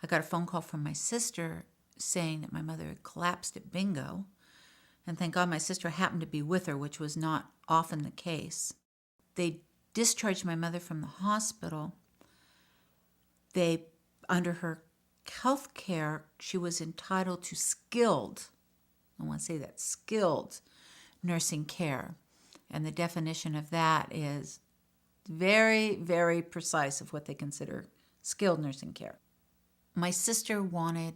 I got a phone call from my sister saying that my mother had collapsed at bingo. And thank God my sister happened to be with her, which was not often the case. They discharged my mother from the hospital. They, under her health care, she was entitled to skilled, I want to say that, skilled nursing care. And the definition of that is very, very precise of what they consider skilled nursing care. My sister wanted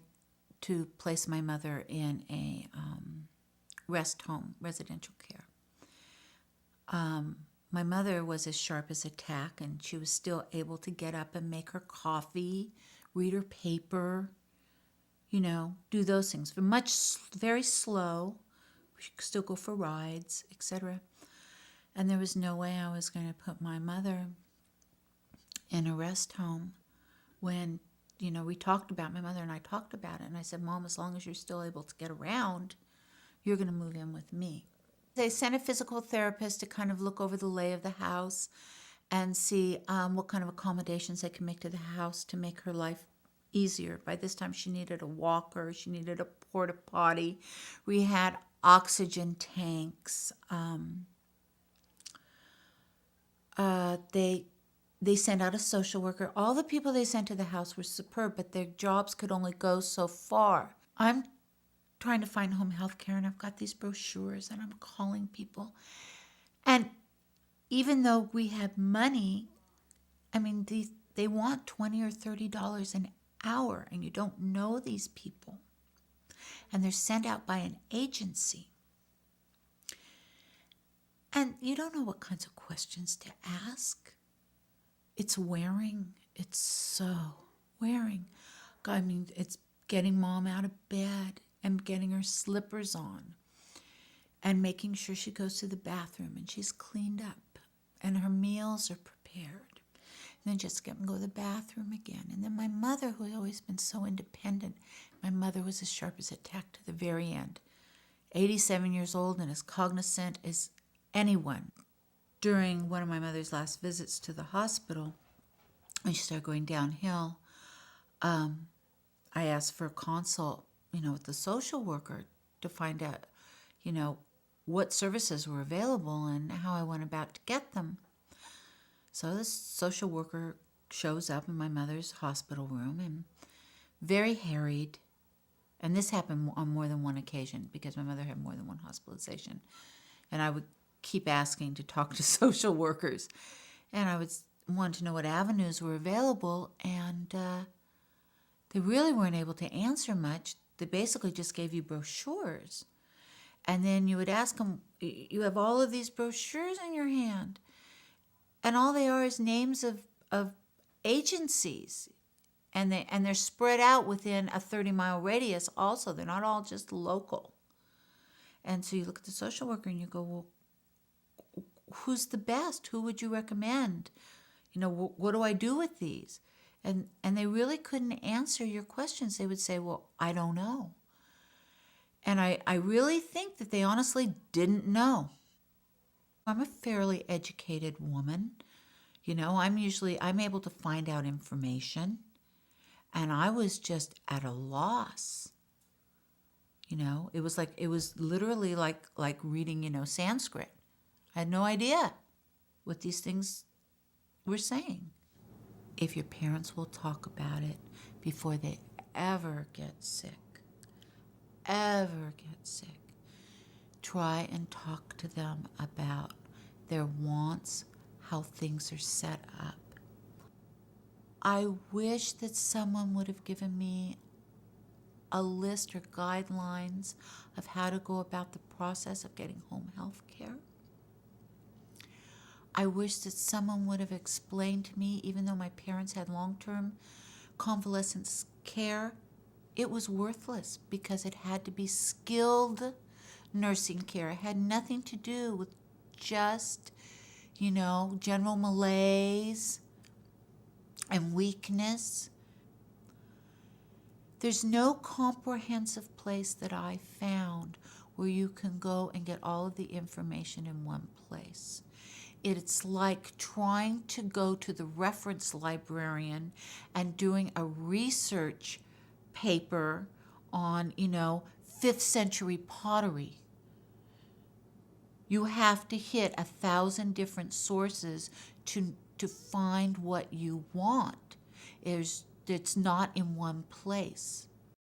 to place my mother in a rest home, residential care. My mother was as sharp as a tack, and she was still able to get up and make her coffee, read her paper, do those things. But very slow. She could still go for rides, etc. And there was no way I was going to put my mother in a rest home when, we talked about, my mother and I talked about it. And I said, Mom, as long as you're still able to get around, you're going to move in with me. They sent a physical therapist to kind of look over the lay of the house and see what kind of accommodations they can make to the house to make her life easier. By this time, she needed a walker. She needed a porta potty. We had oxygen tanks. They sent out a social worker. All the people they sent to the house were superb, but their jobs could only go so far. I'm trying to find home health care, and I've got these brochures, and I'm calling people. And even though we have money, they want $20 or $30 an hour, and you don't know these people. And they're sent out by an agency. And you don't know what kinds of questions to ask. It's wearing. It's so wearing. It's getting Mom out of bed and getting her slippers on and making sure she goes to the bathroom and she's cleaned up and her meals are prepared. And then just get and go to the bathroom again. And then my mother, who had always been so independent, my mother was as sharp as a tack to the very end. 87 years old and as cognizant as anyone. During one of my mother's last visits to the hospital, when she started going downhill, I asked for a consult, with the social worker to find out, what services were available and how I went about to get them. So this social worker shows up in my mother's hospital room and very harried. And this happened on more than one occasion because my mother had more than one hospitalization. And I would keep asking to talk to social workers. And I would want to know what avenues were available. And they really weren't able to answer much. They basically just gave you brochures. And then you would ask them, you have all of these brochures in your hand. And all they are is names of agencies. And they're spread out within a 30-mile radius also. They're not all just local. And so you look at the social worker and you go, well, who's the best? Who would you recommend? What do I do with these? And they really couldn't answer your questions. They would say, well, I don't know. And I really think that they honestly didn't know. I'm a fairly educated woman. I'm able to find out information. And I was just at a loss. It was literally like reading, Sanskrit. I had no idea what these things were saying. If your parents will talk about it before they ever get sick, try and talk to them about their wants, how things are set up. I wish that someone would have given me a list or guidelines of how to go about the process of getting home health care. I wish that someone would have explained to me, even though my parents had long-term convalescent care, it was worthless because it had to be skilled nursing care. It had nothing to do with just, general malaise and weakness. There's no comprehensive place that I found where you can go and get all of the information in one place. it's like trying to go to the reference librarian and doing a research paper on, 5th century pottery. You have to hit 1,000 different sources to find what you want. It's not in one place.